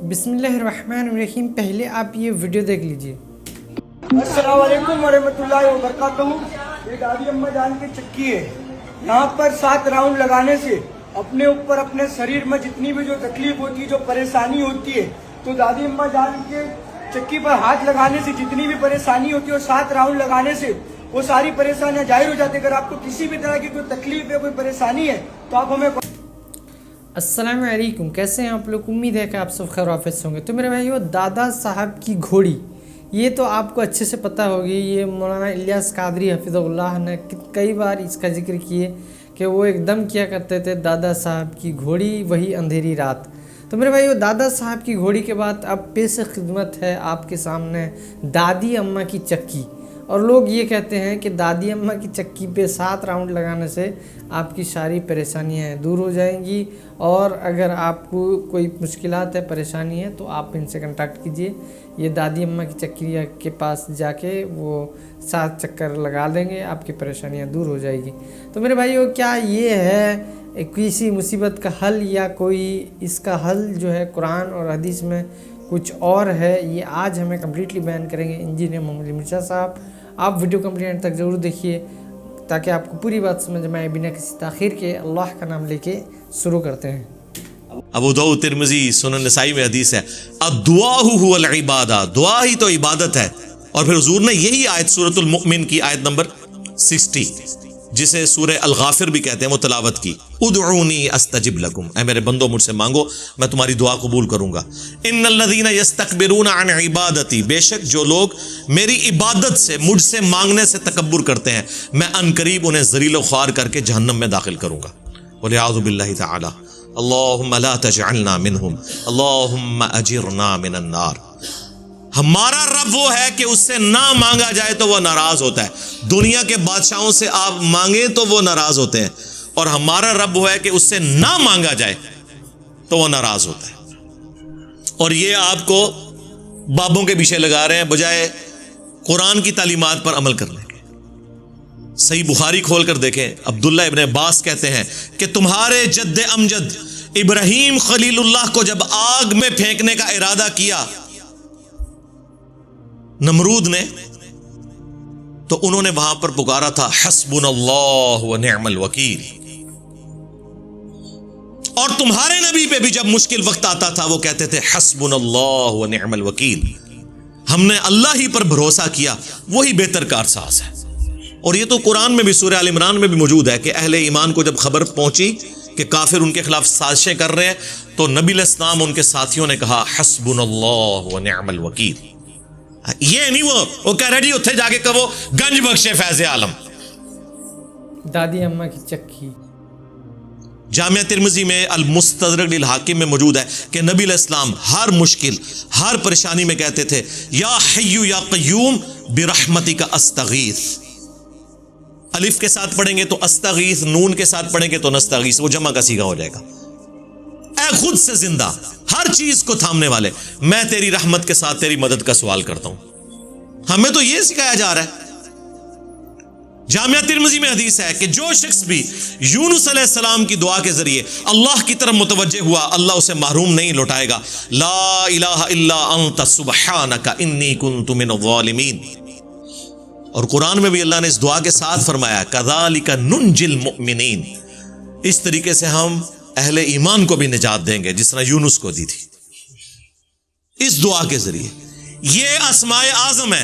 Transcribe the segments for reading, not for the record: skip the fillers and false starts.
بسم اللہ الرحمن الرحیم. پہلے آپ یہ ویڈیو دیکھ لیجئے. السلام علیکم ورحمۃ اللہ وبرکاتہ. یہ دادی اماں جان کی چکی ہے. یہاں پر 7 راؤنڈ لگانے سے اپنے اوپر اپنے شریر میں جتنی بھی جو تکلیف ہوتی ہے, جو پریشانی ہوتی ہے, تو دادی اماں جان کے چکی پر ہاتھ لگانے سے جتنی بھی پریشانی ہوتی ہے اور 7 راؤنڈ لگانے سے وہ ساری پریشانیاں ظاہر ہو جاتی ہے. اگر آپ کو کسی بھی طرح کی کوئی تکلیف ہے, کوئی پریشانی ہے, تو آپ ہمیں السلام علیکم. کیسے ہیں آپ لوگ؟ امید ہے کہ آپ سب خیر و عافیت سے ہوں گے. تو میرے بھائیو, دادا صاحب کی گھوڑی, یہ تو آپ کو اچھے سے پتہ ہوگی. یہ مولانا الیاس قادری حفظہ اللہ نے کئی بار اس کا ذکر کیے کہ وہ ایک دم کیا کرتے تھے, دادا صاحب کی گھوڑی وہی اندھیری رات. تو میرے بھائیو, دادا صاحب کی گھوڑی کے بعد اب پیش خدمت ہے آپ کے سامنے دادی اماں کی چکی. اور لوگ یہ کہتے ہیں کہ دادی اماں کی چکی پہ 7 راؤنڈ لگانے سے آپ کی ساری پریشانیاں دور ہو جائیں گی. اور اگر آپ کو کوئی مشکلات ہے, پریشانی ہے, تو آپ ان سے کنٹیکٹ کیجئے. یہ دادی اماں کی چکی کے پاس جا کے وہ 7 چکر لگا دیں گے, آپ کی پریشانیاں دور ہو جائے گی. تو میرے بھائیو, کیا یہ ہے کسی مصیبت کا حل, یا کوئی اس کا حل جو ہے قرآن اور حدیث میں کچھ اور ہے؟ یہ آج ہمیں کمپلیٹلی بیان کریں گے انجینئر محمد مرزا صاحب. آپ ویڈیو کمپلیٹ اینڈ تک ضرور دیکھیے تاکہ آپ کو پوری بات سمجھ میں آئے. بنا کسی تاخیر کے اللہ کا نام لے کے شروع کرتے ہیں. ابو داؤد, ترمذی, سنن نسائی میں حدیث ہے, الدعاء هو العبادہ, دعا ہی تو عبادت ہے. اور پھر حضور نے یہی آیت سورۃ المؤمن کی آیت نمبر 60, جسے سورہ الغافر بھی کہتے ہیں, وہ تلاوت کی. ادعونی استجب لکم, اے میرے بندو مجھ سے مانگو میں تمہاری دعا قبول کروں گا. ان الذین یستکبرون عن عبادتی, بے شک جو لوگ میری عبادت سے, مجھ سے مانگنے سے تکبر کرتے ہیں, میں ان قریب انہیں ذلیل و خوار کر کے جہنم میں داخل کروں گا. والعیاذ باللہ تعالی. اللہم لا تجعلنا منہم, اللہم اجرنا من النار. ہمارا رب وہ ہے کہ اس سے نہ مانگا جائے تو وہ ناراض ہوتا ہے. دنیا کے بادشاہوں سے آپ مانگیں تو وہ ناراض ہوتے ہیں, اور ہمارا رب وہ ہے کہ اس سے نہ مانگا جائے تو وہ ناراض ہوتا ہے. اور یہ آپ کو بابوں کے پیچھے لگا رہے ہیں بجائے قرآن کی تعلیمات پر عمل کرنے کے. صحیح بخاری کھول کر دیکھیں, عبداللہ ابن عباس کہتے ہیں کہ تمہارے جد امجد ابراہیم خلیل اللہ کو جب آگ میں پھینکنے کا ارادہ کیا نمرود نے, تو انہوں نے وہاں پر پکارا تھا حسبنا اللہ و نعم الوکیل. اور تمہارے نبی پہ بھی جب مشکل وقت آتا تھا وہ کہتے تھے حسبنا اللہ و نعم الوکیل. ہم نے اللہ ہی پر بھروسہ کیا, وہی بہتر کارساز ہے. اور یہ تو قرآن میں بھی سورہ آل عمران میں بھی موجود ہے کہ اہل ایمان کو جب خبر پہنچی کہ کافر ان کے خلاف سازشیں کر رہے ہیں, تو نبی علیہ السلام ان کے ساتھیوں نے کہا حسبنا اللہ و نعم الوکیل. یہ نہیں وہ کہہ رہے جی اتھے جا کے کہو گنج بخشے فیض عالم. دادی اماں کی چکی. جامعہ ترمذی میں المستدرک للحاکم میں موجود ہے کہ نبی علیہ السلام ہر مشکل, ہر پریشانی میں کہتے تھے یا حی یا قیوم برحمتک استغیث. الف کے ساتھ پڑھیں گے تو استغیث, نون کے ساتھ پڑھیں گے تو نستغیث, وہ جمع کا صیغہ ہو جائے گا. اے خود سے زندہ, ہر چیز کو تھامنے والے, میں تیری رحمت کے ساتھ تیری مدد کا سوال کرتا ہوں. ہمیں تو یہ سکھایا جا رہا ہے. جامعہ ترمذی میں حدیث ہے کہ جو شخص بھی یونس علیہ السلام کی دعا کے ذریعے اللہ کی طرف متوجہ ہوا, اللہ اسے محروم نہیں لوٹائے گا. لا الہ الا انت سبحانک انی کنت من الظالمین. اور قرآن میں بھی اللہ نے اس دعا کے ساتھ فرمایا کذالک ننجی المؤمنین, اس طریقے سے ہم اہل ایمان کو بھی نجات دیں گے جس طرح یونس کو دی تھی اس دعا کے ذریعے. یہ اسماء اعظم ہے,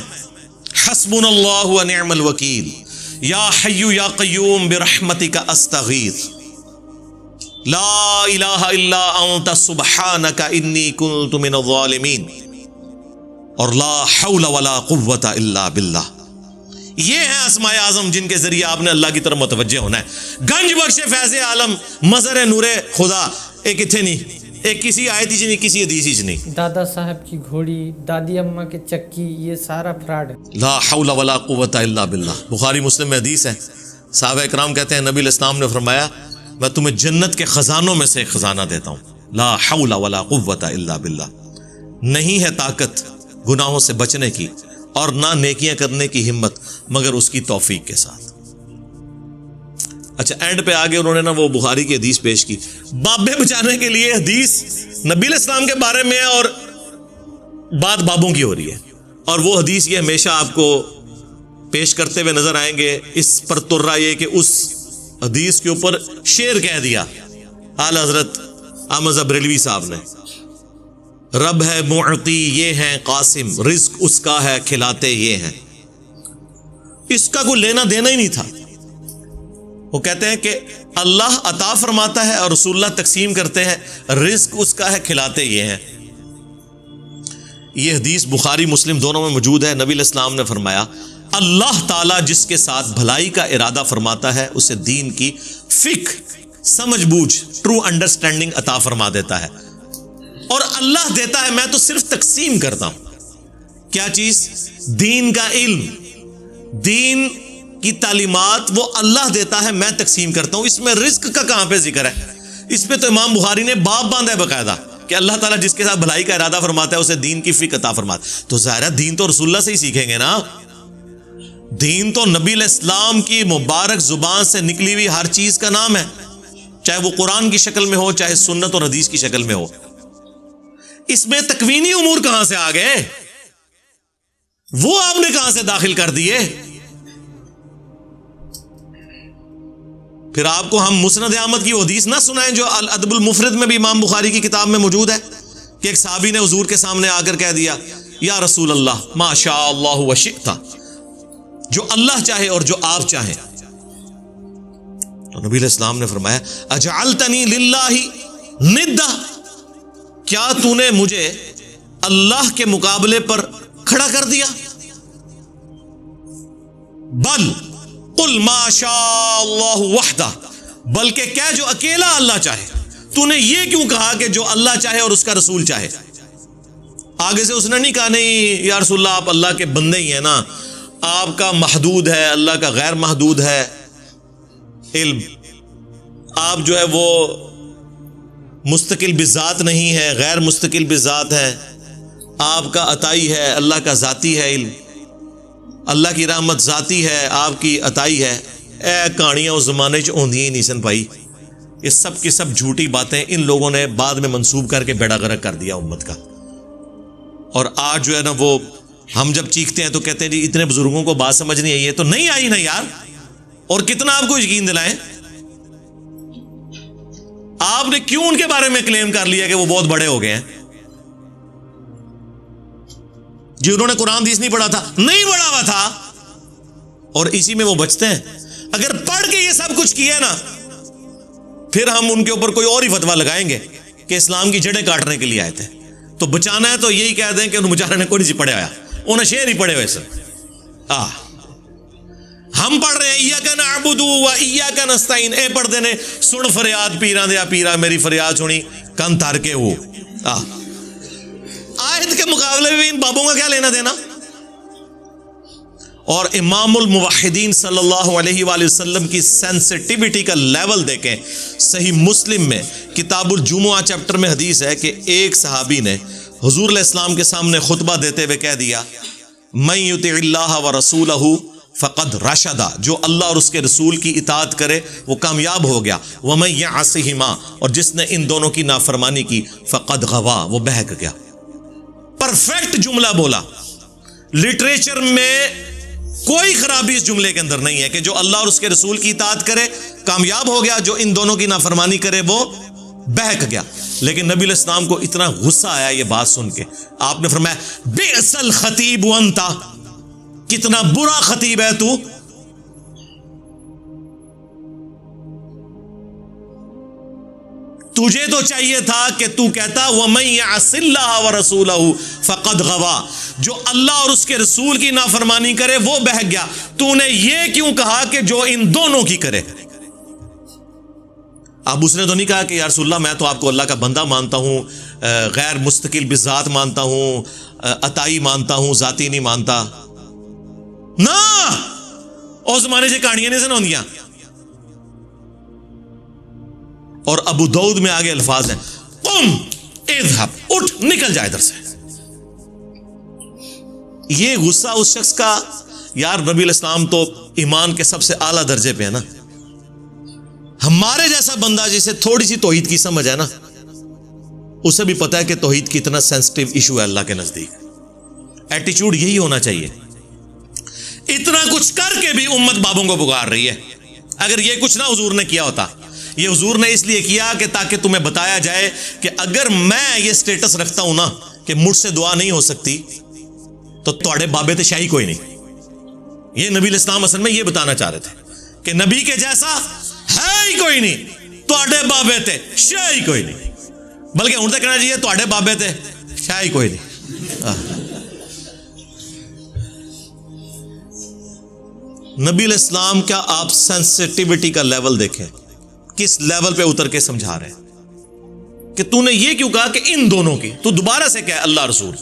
حسبنا اللہ و نعم الوکیل, یا حی یا قیوم برحمتک استغیث, لا الہ الا انت سبحانک انی کنت من الظالمین, اور لا حول ولا قوت الا باللہ. یہ ہیں اسماء اعظم جن کے ذریعے آپ نے اللہ کی طرف متوجہ ہونا ہے. گنج بخش فیض عالم, مظہر نور خدا, ایک اتھے نہیں, ایک کسی آیت ہی نہیں, کسی حدیث ہی نہیں. دادا صاحب کی گھوڑی, دادی اماں کی چکی, یہ سارا فراڈ ہے. لا حول ولا قوت الا باللہ. بخاری مسلم میں حدیث ہے, صحابہ اکرام کہتے ہیں نبی علیہ السلام نے فرمایا میں تمہیں جنت کے خزانوں میں سے ایک خزانہ دیتا ہوں. لا حول ولا قوت الا باللہ. نہیں ہے طاقت گناہوں سے بچنے کی اور نہ نیکیاں کرنے کی ہمت مگر اس کی توفیق کے ساتھ. اچھا اینڈ پہ آگے انہوں نے نا وہ بخاری کی حدیث پیش کی، بابے بچانے کے لیے حدیث نبی علیہ السلام کے بارے میں ہے اور بات بابوں کی ہو رہی ہے، اور وہ حدیث یہ ہمیشہ آپ کو پیش کرتے ہوئے نظر آئیں گے، اس پر ترا یہ کہ اس حدیث کے اوپر شعر کہہ دیا اعلی حضرت احمد بریلوی صاحب نے، رب ہے معطی یہ ہیں قاسم، رزق اس کا ہے کھلاتے یہ ہیں۔ اس کا کوئی لینا دینا ہی نہیں تھا۔ وہ کہتے ہیں کہ اللہ عطا فرماتا ہے اور رسول اللہ تقسیم کرتے ہیں، رزق اس کا ہے کھلاتے یہ ہیں۔ یہ حدیث بخاری مسلم دونوں میں موجود ہے۔ نبی علیہ السلام نے فرمایا اللہ تعالیٰ جس کے ساتھ بھلائی کا ارادہ فرماتا ہے اسے دین کی فقہ، سمجھ بوجھ، ٹرو انڈرسٹینڈنگ عطا فرما دیتا ہے، اور اللہ دیتا ہے، میں تو صرف تقسیم کرتا ہوں۔ کیا چیز؟ دین کا علم، دین کی تعلیمات وہ اللہ دیتا ہے، میں تقسیم کرتا ہوں۔ اس میں رزق کا کہاں پہ ذکر ہے؟ اس پہ تو امام بخاری نے باب باندھا ہے باقاعدہ کہ اللہ تعالیٰ جس کے ساتھ بھلائی کا ارادہ فرماتا ہے اسے دین کی فقہ عطا فرماتا ہے۔ تو ظاہر ہے دین تو رسول اللہ سے ہی سیکھیں گے نا، دین تو نبی علیہ السلام کی مبارک زبان سے نکلی ہوئی ہر چیز کا نام ہے، چاہے وہ قرآن کی شکل میں ہو چاہے سنت اور حدیث کی شکل میں ہو۔ اس میں تکوینی امور کہاں سے آ گئے؟ وہ آپ نے کہاں سے داخل کر دیے؟ پھر آپ کو ہم مسند احمد کی وہ حدیث نہ سنائیں جو الادب المفرد میں بھی امام بخاری کی کتاب میں موجود ہے کہ ایک صحابی نے حضور کے سامنے آ کر کہہ دیا یا رسول اللہ ما شاء اللہ وشئت، جو اللہ چاہے اور جو آپ چاہیں۔ تو نبی علیہ السلام نے فرمایا اجعلتنی للہ ندا، کیا تو نے مجھے اللہ کے مقابلے پر کھڑا کر دیا؟ بل قل ما شاء اللہ وحدہ، بلکہ کیا جو اکیلا اللہ چاہے۔ تو نے یہ کیوں کہا کہ جو اللہ چاہے اور اس کا رسول چاہے؟ آگے سے اس نے نہیں کہا نہیں یا رسول اللہ آپ اللہ کے بندے ہی ہیں نا، آپ کا محدود ہے، اللہ کا غیر محدود ہے علم، آپ جو ہے وہ مستقل بذات نہیں ہے، غیر مستقل بذات ہے، آپ کا عطائی ہے، اللہ کا ذاتی ہے علم، اللہ کی رحمت ذاتی ہے، آپ کی عطائی ہے۔ اے کہانیاں اس زمانے ہوندی ہی نہیں سن پائی، یہ سب کی سب جھوٹی باتیں ان لوگوں نے بعد میں منسوب کر کے بیڑا غرق کر دیا امت کا۔ اور آج جو ہے نا وہ ہم جب چیختے ہیں تو کہتے ہیں جی اتنے بزرگوں کو بات سمجھ نہیں آئی ہے، تو نہیں آئی نا یار، اور کتنا آپ کو یقین دلائیں؟ آپ نے کیوں ان کے بارے میں کلیم کر لیا کہ وہ بہت بڑے ہو گئے ہیں؟ جی انہوں نے قرآن حدیث نہیں پڑھا تھا، نہیں پڑھا ہوا تھا، اور اسی میں وہ بچتے ہیں۔ اگر پڑھ کے یہ سب کچھ کیا نا پھر ہم ان کے اوپر کوئی اور ہی فتویٰ لگائیں گے کہ اسلام کی جڑیں کاٹنے کے لیے آئے تھے۔ تو بچانا ہے تو یہی کہہ دیں کہ ان بیچارے نے کوئی نہیں پڑھا ہوا، انہیں شعر ہی پڑھے ہوئے سب۔ ہم پڑھ رہے ہیں ایاک نعبد و ایاک نستعین، اے پڑھ دینے سن فریاد پیراں دیا پیرا، میری فریاد سنی کن تھر کے وہ۔ آیت کے مقابلے میں ان بابوں کا کیا لینا دینا؟ اور امام الموحدین صلی اللہ علیہ وآلہ وسلم کی سینسٹیوٹی کا لیول دیکھیں۔ صحیح مسلم میں کتاب الجمعہ چیپٹر میں حدیث ہے کہ ایک صحابی نے حضور علیہ السلام کے سامنے خطبہ دیتے ہوئے کہہ دیا من یطع اللہ ورسولہ فقد رشد، جو اللہ اور اس کے رسول کی اطاعت کرے وہ کامیاب ہو گیا، ومن یعصہما، اور جس نے ان دونوں کی نافرمانی کی فقد غوا، وہ بہک گیا۔ پرفیکٹ جملہ بولا، لٹریچر میں کوئی خرابی اس جملے کے اندر نہیں ہے کہ جو اللہ اور اس کے رسول کی اطاعت کرے کامیاب ہو گیا، جو ان دونوں کی نافرمانی کرے وہ بہک گیا۔ لیکن نبی علیہ السلام کو اتنا غصہ آیا یہ بات سن کے، آپ نے فرمایا بئس الخطیب انت، کتنا برا خطیب ہے تو، تجھے تو چاہیے تھا کہ تو کہتا وَمَن يَعْصِ اللَّهَ وَرَسُولَهُ فَقَدْ غَوَىٰ، جو اللہ اور اس کے رسول کی نافرمانی کرے وہ بہک گیا۔ تو نے یہ کیوں کہا کہ جو ان دونوں کی کرے؟ اب اس نے تو نہیں کہا کہ یا رسول اللہ میں تو آپ کو اللہ کا بندہ مانتا ہوں، غیر مستقل بذات مانتا ہوں، عطائی مانتا ہوں، ذاتی نہیں مانتا۔ نا اس زمانے سے کہانیاں نہیں سن ہوندیاں۔ اور ابو داؤد میں آگے الفاظ ہیں قم اذهب، اٹھ نکل جائے ادھر سے۔ یہ غصہ اس شخص کا، یار نبی علیہ السلام تو ایمان کے سب سے اعلیٰ درجے پہ ہے نا، ہمارے جیسا بندہ جسے تھوڑی سی توحید کی سمجھ ہے نا، اسے بھی پتا ہے کہ توحید کتنا سینسٹیو ایشو ہے اللہ کے نزدیک۔ ایٹیچیوڈ یہی ہونا چاہیے۔ اتنا کچھ کر کے بھی امت بابوں کو پکار رہی ہے۔ اگر یہ کچھ نہ حضور نے کیا ہوتا، یہ حضور نے اس لیے کیا کہ تاکہ تمہیں بتایا جائے کہ اگر میں یہ سٹیٹس رکھتا ہوں نا کہ مجھ سے دعا نہیں ہو سکتی تو تھوڑے بابے تے شاہی کوئی نہیں۔ یہ نبی علیہ السلام اصل میں یہ بتانا چاہ رہے تھے کہ نبی کے جیسا ہے ہی کوئی نہیں، تھوڑے بابے تے شاہی کوئی نہیں، بلکہ ہوں تو کہنا چاہیے تھوڑے بابے تے شاہی کوئی نہیں۔ نبی علیہ السلام کا آپ سینسٹیوٹی کا لیول دیکھیں، کس لیول پہ اتر کے سمجھا رہے ہیں کہ تو نے یہ کیوں کہا کہ ان دونوں کی، تو دوبارہ سے کہے اللہ رسول۔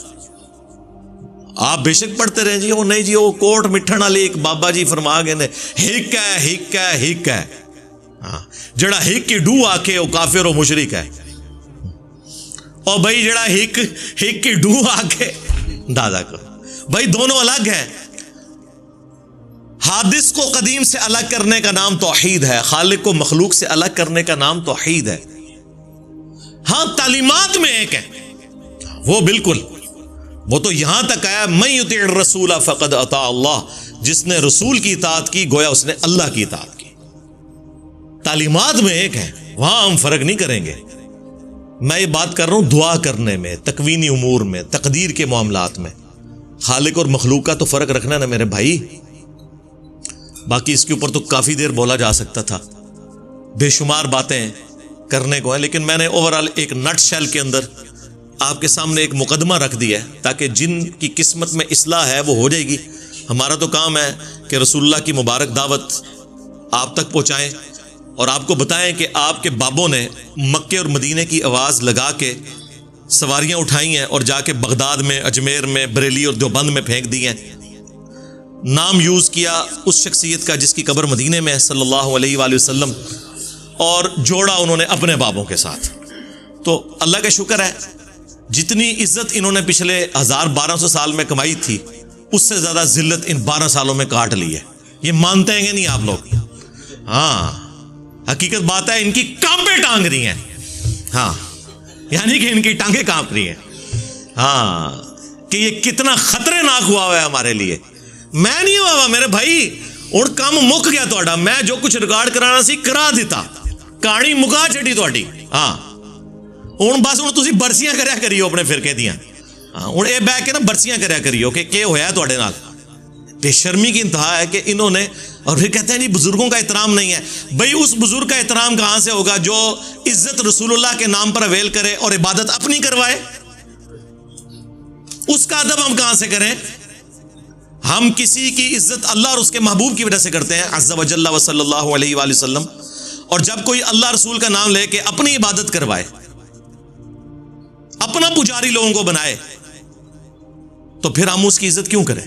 آپ بے شک پڑھتے رہے جی، وہ نہیں جی وہ کوٹ مٹھن والے ایک بابا جی فرما گئے نے ہک ہے ہک ہے ہک ہے، ہاں جڑا ہک کی ڈو آ کے وہ کافر و مشرک ہے، اور بھائی جڑا ہک کی ڈو آ کے دادا کو، بھائی دونوں الگ ہیں۔ حادث کو قدیم سے الگ کرنے کا نام توحید ہے، خالق کو مخلوق سے الگ کرنے کا نام توحید ہے۔ ہاں تعلیمات میں ایک ہے وہ، بالکل وہ تو یہاں تک آیا من یطع الرسول فقد اطاع اللہ، جس نے رسول کی اطاعت کی گویا اس نے اللہ کی اطاعت کی۔ تعلیمات میں ایک ہے، وہاں ہم فرق نہیں کریں گے۔ میں یہ بات کر رہا ہوں دعا کرنے میں، تکوینی امور میں، تقدیر کے معاملات میں، خالق اور مخلوق کا تو فرق رکھنا نا میرے بھائی۔ باقی اس کے اوپر تو کافی دیر بولا جا سکتا تھا، بے شمار باتیں کرنے کو ہیں، لیکن میں نے اوورال ایک نٹ شیل کے اندر آپ کے سامنے ایک مقدمہ رکھ دیا ہے تاکہ جن کی قسمت میں اصلاح ہے وہ ہو جائے گی۔ ہمارا تو کام ہے کہ رسول اللہ کی مبارک دعوت آپ تک پہنچائیں اور آپ کو بتائیں کہ آپ کے بابوں نے مکے اور مدینے کی آواز لگا کے سواریاں اٹھائی ہیں اور جا کے بغداد میں، اجمیر میں، بریلی اور دیوبند میں پھینک دی ہیں، نام یوز کیا اس شخصیت کا جس کی قبر مدینے میں ہے صلی اللہ علیہ وآلہ وسلم، اور جوڑا انہوں نے اپنے بابوں کے ساتھ۔ تو اللہ کا شکر ہے جتنی عزت انہوں نے پچھلے 1200 سال میں کمائی تھی اس سے زیادہ ذلت ان 12 سالوں میں کاٹ لی ہے۔ یہ مانتے ہیں کہ نہیں آپ لوگ؟ ہاں حقیقت بات ہے، ان کی کانپیں ٹانگ رہی ہیں، ہاں یعنی کہ ان کی ٹانگیں کانپ رہی ہیں، ہاں کہ یہ کتنا خطرے ناک ہوا ہے ہمارے لیے۔ میں نہیں ہوا میرے بھائی، ہن کام مک گیا تہاڈا، میں جو کچھ ریکارڈ کرانا سی کرا دیتا، کہانی مکا چھڈی تہاڈی۔ ہاں ہن بس ہن تسی برسیاں کریا کریو اپنے فرقے دیاں، ہاں ہن اے بیٹھ کے نا برسیاں کریا کریو کہ ہویا تہاڈے نال۔ بے شرمی کی انتہا ہے کہ انہوں نے، اور پھر کہتے ہیں جی بزرگوں کا احترام نہیں ہے۔ بھائی اس بزرگ کا احترام کہاں سے ہوگا جو عزت رسول اللہ کے نام پر اویل کرے اور عبادت اپنی کروائے؟ اس کا ادب ہم کہاں سے کریں؟ ہم کسی کی عزت اللہ اور اس کے محبوب کی وجہ سے کرتے ہیں عز و جل و صلی اللہ علیہ وآلہ وسلم، اور جب کوئی اللہ رسول کا نام لے کے اپنی عبادت کروائے، اپنا پجاری لوگوں کو بنائے، تو پھر ہم اس کی عزت کیوں کریں؟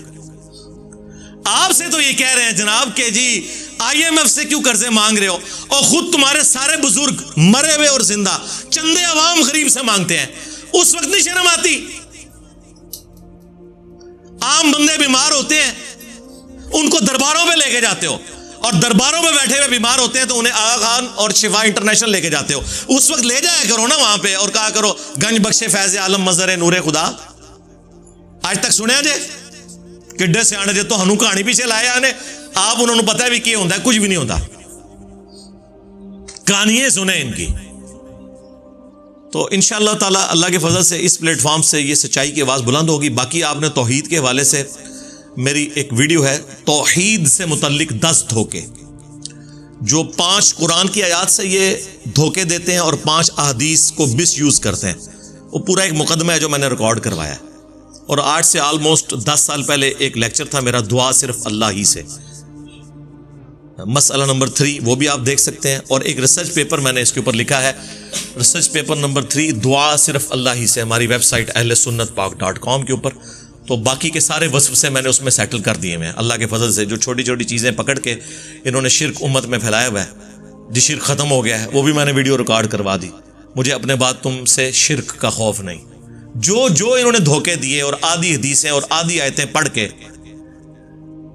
آپ سے تو یہ کہہ رہے ہیں جناب کہ جی IMF سے کیوں قرضے مانگ رہے ہو، اور خود تمہارے سارے بزرگ مرے ہوئے اور زندہ چندے عوام غریب سے مانگتے ہیں، اس وقت نہیں شرم آتی؟ عام بندے بیمار ہوتے ہیں ان کو درباروں پہ لے کے جاتے ہو، اور درباروں پہ بیٹھے ہوئے بیمار ہوتے ہیں تو انہیں آغا خان اور شفا انٹرنیشنل لے کے جاتے ہو، اس وقت لے جایا کرو نا وہاں پہ اور کہا کرو گنج بخش فیض عالم مظہر نور خدا۔ آج تک سنیا جے کڈے سیانے جے تو ہنو کہانی پیچھے لائے آنے، آپ انہوں نے پتا بھی کیا ہوتا ہے، کچھ بھی نہیں ہوتا، کہانیاں سنیں ان کی۔ تو انشاءاللہ تعالی اللہ کے فضل سے اس پلیٹ فارم سے یہ سچائی کی آواز بلند ہوگی۔ باقی آپ نے توحید کے حوالے سے میری ایک ویڈیو ہے توحید سے متعلق 10 دھوکے جو 5 قرآن کی آیات سے یہ دھوکے دیتے ہیں اور 5 احادیث کو مس یوز کرتے ہیں، وہ پورا ایک مقدمہ ہے جو میں نے ریکارڈ کروایا ہے، اور آج سے آلموسٹ 10 سال پہلے ایک لیکچر تھا میرا دعا صرف اللہ ہی سے، مسئلہ نمبر 3 وہ بھی آپ دیکھ سکتے ہیں، اور ایک ریسرچ پیپر میں نے اس کے اوپر لکھا ہے، ریسرچ پیپر نمبر 3 دعا صرف اللہ ہی سے، ہماری ویب سائٹ اہلسنتپاک.com کے اوپر۔ تو باقی کے سارے وصف سے میں نے اس میں سیٹل کر دیے ہیں اللہ کے فضل سے، جو چھوٹی چھوٹی چیزیں پکڑ کے انہوں نے شرک امت میں پھیلایا ہوا ہے، جی شرک ختم ہو گیا ہے وہ بھی میں نے ویڈیو ریکارڈ کروا دی، مجھے اپنے بعد تم سے شرک کا خوف نہیں۔ جو انہوں نے دھوکے دیے اور آدھی حدیثیں اور آدھی آیتیں پڑھ کے